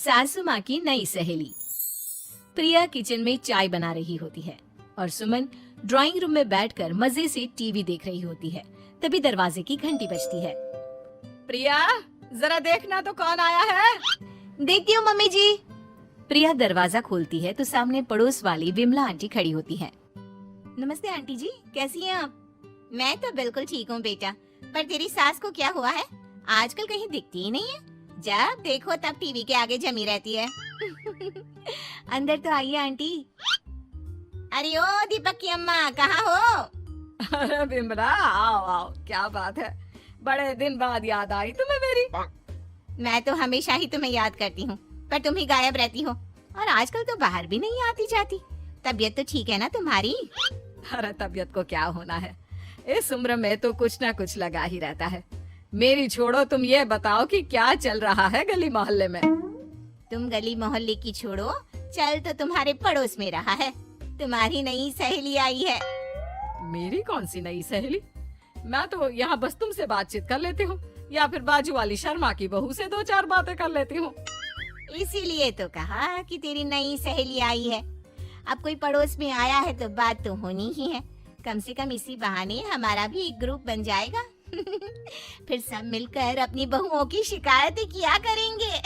सासू माँ की नई सहेली। प्रिया किचन में चाय बना रही होती है और सुमन ड्राइंग रूम में बैठकर मजे से टीवी देख रही होती है। तभी दरवाजे की घंटी बजती है। प्रिया, जरा देखना तो कौन आया है। देखती हूँ मम्मी जी। प्रिया दरवाजा खोलती है तो सामने पड़ोस वाली विमला आंटी खड़ी होती है। नमस्ते आंटी जी, कैसी हैं आप? मैं तो बिल्कुल ठीक हूँ बेटा, पर तेरी सास को क्या हुआ है? आजकल कहीं दिखती ही नहीं है। जब देखो तब टीवी के आगे जमी रहती है। अंदर तो आइए आंटी। अरे ओ दीपक की अम्मा, कहाँ हो? अरे बिमला, आओ आओ, क्या बात है, बड़े दिन बाद याद आई तुम्हें मेरी। मैं तो हमेशा ही तुम्हें याद करती हूँ, पर तुम ही गायब रहती हो और आजकल तो बाहर भी नहीं आती जाती। तबीयत तो ठीक है ना तुम्हारी? अरे तबीयत को क्या होना है, इस उम्र में तो कुछ ना कुछ लगा ही रहता है। मेरी छोड़ो, तुम ये बताओ कि क्या चल रहा है गली मोहल्ले में। तुम गली मोहल्ले की छोड़ो, चल तो तुम्हारे पड़ोस में रहा है। तुम्हारी नई सहेली आई है। मेरी कौन सी नई सहेली? मैं तो यहाँ बस तुमसे बातचीत कर लेती हूँ या फिर बाजू वाली शर्मा की बहू से दो चार बातें कर लेती हूँ। इसीलिए तो कहा कि तेरी नई सहेली आई है। अब कोई पड़ोस में आया है तो बात तो होनी ही है। कम से कम इसी बहाने हमारा भी एक ग्रुप बन जाएगा। फिर सब मिलकर अपनी बहुओं की शिकायतें किया करेंगे।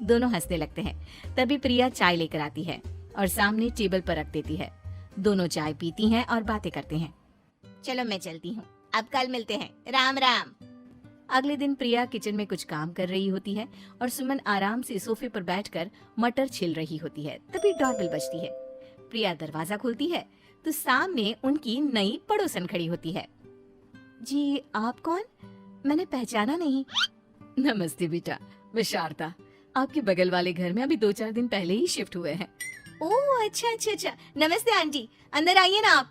दोनों हंसने लगते हैं। तभी प्रिया चाय लेकर आती है और सामने टेबल पर रख देती है। दोनों चाय पीती हैं और बातें करते हैं। चलो मैं चलती हूँ, अब कल मिलते हैं। राम राम। अगले दिन प्रिया किचन में कुछ काम कर रही होती है और सुमन आराम से सोफे पर बैठकर मटर छिल रही होती है। तभी डोरबेल बजती है। प्रिया दरवाजा खोलती है तो सामने उनकी नई पड़ोसन खड़ी होती है। जी, आप कौन? मैंने पहचाना नहीं। नमस्ते बेटा, मैं शारदा, आपके बगल वाले घर में अभी 2-4 दिन पहले ही शिफ्ट हुए हैं। ओह अच्छा अच्छा अच्छा, नमस्ते आंटी, अंदर आइए ना आप।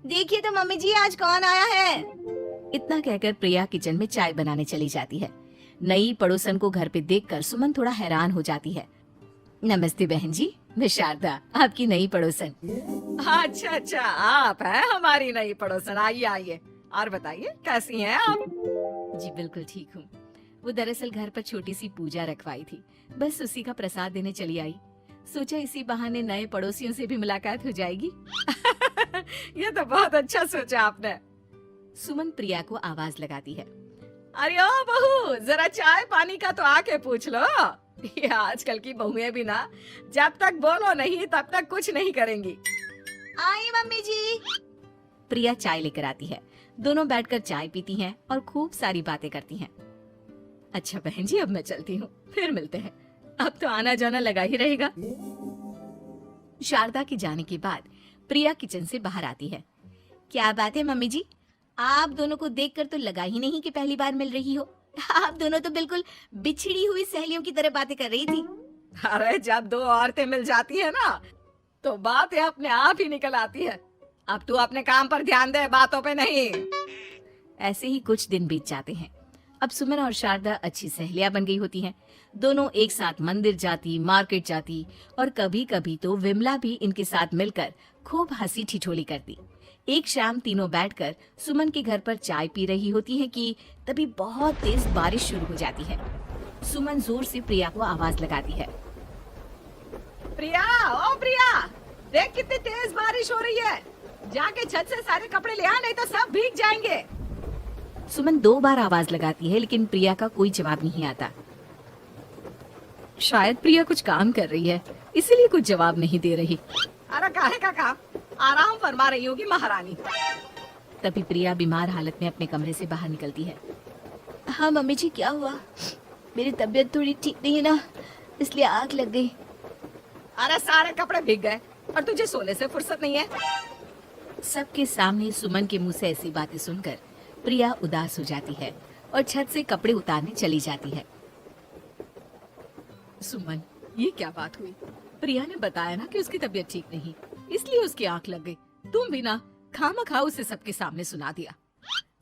देखिए तो मम्मी जी, आज कौन आया है। इतना कहकर प्रिया किचन में चाय बनाने चली जाती है। नई पड़ोसन को घर पे देखकर सुमन थोड़ा हैरान हो जाती है। नमस्ते बहन जी, मैं शारदा, आपकी नई पड़ोसन। अच्छा अच्छा, आप हैं हमारी नई पड़ोसन। आइए आइए, और बताइए कैसी हैं आप? जी बिल्कुल ठीक हूँ। वो दरअसल घर पर छोटी सी पूजा रखवाई थी, बस उसी का प्रसाद देने चली आई। सोचा इसी बहाने नए पड़ोसियों से भी मुलाकात हो जाएगी। ये तो बहुत अच्छा सोचा आपने। सुमन प्रिया को आवाज लगाती है। अरे ओ बहू, जरा चाय पानी का तो आके पूछ लो। ये आजकल की बहुएं भी ना, जब तक बोलो नहीं तब तक कुछ नहीं करेंगी। आई मम्मी जी। प्रिया चाय लेकर आती है। दोनों बैठकर चाय पीती हैं और खूब सारी बातें करती हैं। अच्छा बहन जी, अब मैं चलती हूँ, फिर मिलते हैं। अब तो आना जाना लगा ही रहेगा। शारदा के जाने के बाद प्रिया किचन से बाहर आती है। क्या बात है मम्मी जी, आप दोनों को देखकर तो लगा ही नहीं कि पहली बार मिल रही हो। आप दोनों तो बिल्कुल बिछड़ी हुई सहेलियों की तरह बातें कर रही थी। अरे जब दो औरतें मिल जाती है ना, तो बातें अपने आप ही निकल आती है। अब तू अपने काम पर ध्यान दे, बातों पे नहीं। ऐसे ही कुछ दिन बीत जाते हैं। अब सुमन और शारदा अच्छी सहेलियां बन गई होती हैं। दोनों एक साथ मंदिर जाती, मार्केट जाती और कभी कभी तो विमला भी इनके साथ मिलकर खूब हंसी ठिठोली करती। एक शाम तीनों बैठकर सुमन के घर पर चाय पी रही होती हैं कि तभी बहुत तेज बारिश शुरू हो जाती है। सुमन जोर से प्रिया को आवाज लगाती है। प्रिया, ओ प्रिया, देख कितनी तेज बारिश हो रही है। जाके छत से सारे कपड़े ले आ, नहीं तो सब भीग जाएंगे। सुमन 2 बार आवाज लगाती है लेकिन प्रिया का कोई जवाब नहीं आता। शायद प्रिया कुछ काम कर रही है, इसीलिए कुछ जवाब नहीं दे रही। अरे काहे का काम, आराम फरमा रही होगी महारानी। तभी प्रिया बीमार हालत में अपने कमरे से बाहर निकलती है। हाँ मम्मी जी, क्या हुआ? मेरी तबीयत थोड़ी ठीक नहीं है ना, इसलिए आग लग गई। अरे सारे कपड़े भीग गए और तुझे सोने से फुर्सत नहीं है। सबके सामने सुमन के मुंह से ऐसी बातें सुनकर प्रिया उदास हो जाती है और छत से कपड़े उतारने चली जाती है। सुमन, ये क्या बात हुई? प्रिया ने बताया ना कि उसकी तबीयत ठीक नहीं, इसलिए उसकी आंख लग गई। तुम भी ना खामखा उसे सबके सामने सुना दिया।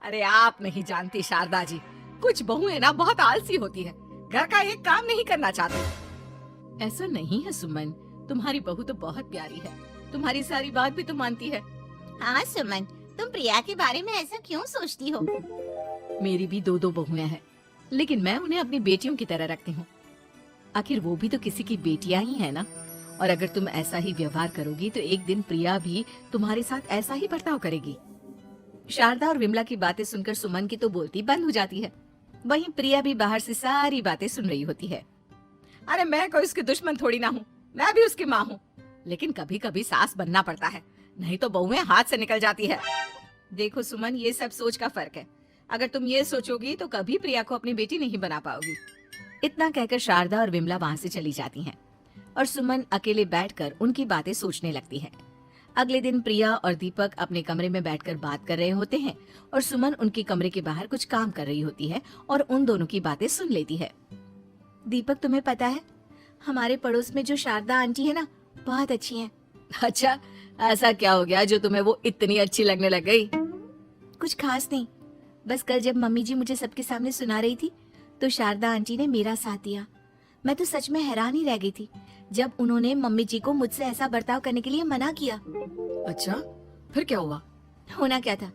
अरे आप नहीं जानती शारदा जी, कुछ बहुएं ना बहुत आलसी होती है, घर का एक काम नहीं करना चाहती। ऐसा नहीं है सुमन, तुम्हारी बहू तो बहुत प्यारी है, तुम्हारी सारी बात भी तो मानती है। हाँ सुमन, तुम प्रिया के बारे में ऐसा क्यों सोचती हो? मेरी भी 2 बहुएं हैं, लेकिन मैं उन्हें अपनी बेटियों की तरह रखती हूँ। आखिर वो भी तो किसी की बेटियां ही है ना। और अगर तुम ऐसा ही व्यवहार करोगी तो एक दिन प्रिया भी तुम्हारे साथ ऐसा ही बर्ताव करेगी। शारदा और विमला की बातें सुनकर सुमन की तो बोलती बंद हो जाती है। वहीं प्रिया भी बाहर से सारी बातें सुन रही होती है। अरे मैं कोई उसकी दुश्मन थोड़ी ना हूँ, मैं भी उसकी माँ हूँ, लेकिन कभी कभी सास बनना पड़ता है, नहीं तो बहुएं हाथ से निकल जाती है। देखो सुमन, ये सब सोच का फर्क है। अगर तुम ये सोचोगी तो कभी प्रिया को अपनी बेटी नहीं बना पाओगी। इतना कहकर शारदा और विमला वहां से चली जाती हैं और सुमन अकेले बैठकर उनकी बातें सोचने लगती है। अगले दिन प्रिया और दीपक अपने कमरे में बैठकर बात कर रहे होते हैं और सुमन उनके कमरे के बाहर कुछ काम कर रही होती है और उन दोनों की बातें सुन लेती है। दीपक, तुम्हें पता है हमारे पड़ोस में जो शारदा आंटी है ना, बहुत अच्छी हैं। अच्छा, ऐसा क्या हो गया जो तुम्हें वो इतनी अच्छी लगने लग गई? कुछ खास नहीं, बस कल जब मम्मी जी मुझे सबके सामने सुना रही थी तो शारदा आंटी ने मेरा साथ दिया। मैं तो सच में हैरान ही रह गई थी जब उन्होंने मम्मी जी को मुझसे ऐसा बर्ताव करने के लिए मना किया। अच्छा, फिर क्या हुआ? होना क्या था,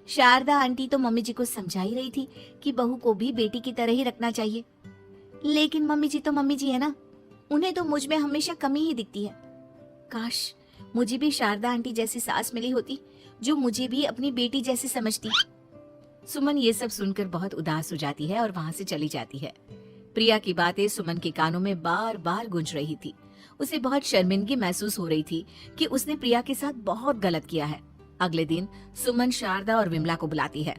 शारदा आंटी तो मम्मी जी को समझा ही रही थी कि बहू को भी बेटी की तरह ही रखना चाहिए, लेकिन मम्मी जी तो मम्मी जी है ना, उन्हें तो मुझ में हमेशा कमी ही दिखती है। काश मुझे भी शारदा आंटी जैसी सास मिली होती जो मुझे भी अपनी बेटी जैसी समझती। सुमन ये सब सुनकर बहुत उदास हो जाती है और वहां से चली जाती है। प्रिया की बातें सुमन के कानों में बार बार गूंज रही थी। उसे बहुत शर्मिंदगी महसूस हो रही थी कि उसने प्रिया के साथ बहुत गलत किया है। अगले दिन सुमन शारदा और विमला को बुलाती है।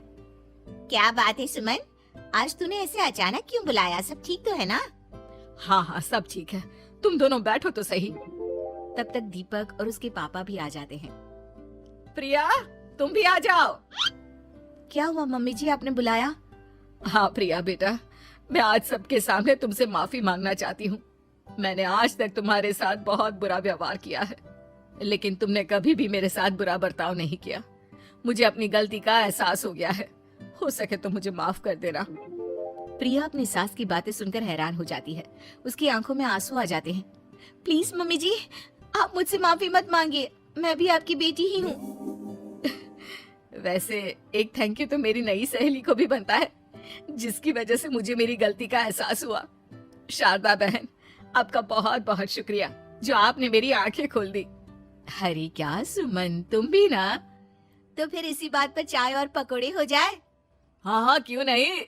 क्या बात है सुमन, आज तूने ऐसे अचानक क्यों बुलाया? सब ठीक तो है ना? हाँ हाँ, सब ठीक है, तुम दोनों बैठो तो सही। तब तक दीपक और उसके पापा भी आ जाते हैं। प्रिया, तुम भी आ जाओ। क्या हुआ मम्मी जी, आपने बुलाया? हाँ प्रिया बेटा, मैं आज सबके सामने तुमसे माफी मांगना चाहती हूँ। मैंने आज तक तुम्हारे साथ बहुत बुरा व्यवहार किया है, लेकिन तुमने कभी भी मेरे साथ बुरा बर्ताव नहीं किया। मुझे अपनी गलती का एहसास हो गया है, हो सके तो मुझे माफ कर देना। प्रिया अपनी सास की बातें सुनकर हैरान हो जाती है। उसकी आंखों में आंसू आ जाते हैं। प्लीज मम्मी जी, आप मुझसे माफी मत मांगिए, मैं भी आपकी बेटी ही हूँ। वैसे एक थैंक यू तो मेरी नई सहेली को भी बनता है, जिसकी वजह से मुझे मेरी गलती का एहसास हुआ। शारदा बहन, आपका बहुत बहुत शुक्रिया जो आपने मेरी आंखें खोल दी। अरे क्या सुमन, तुम भी ना। तो फिर इसी बात पर चाय और पकोड़े हो जाए। हाँ हाँ, क्यों नहीं।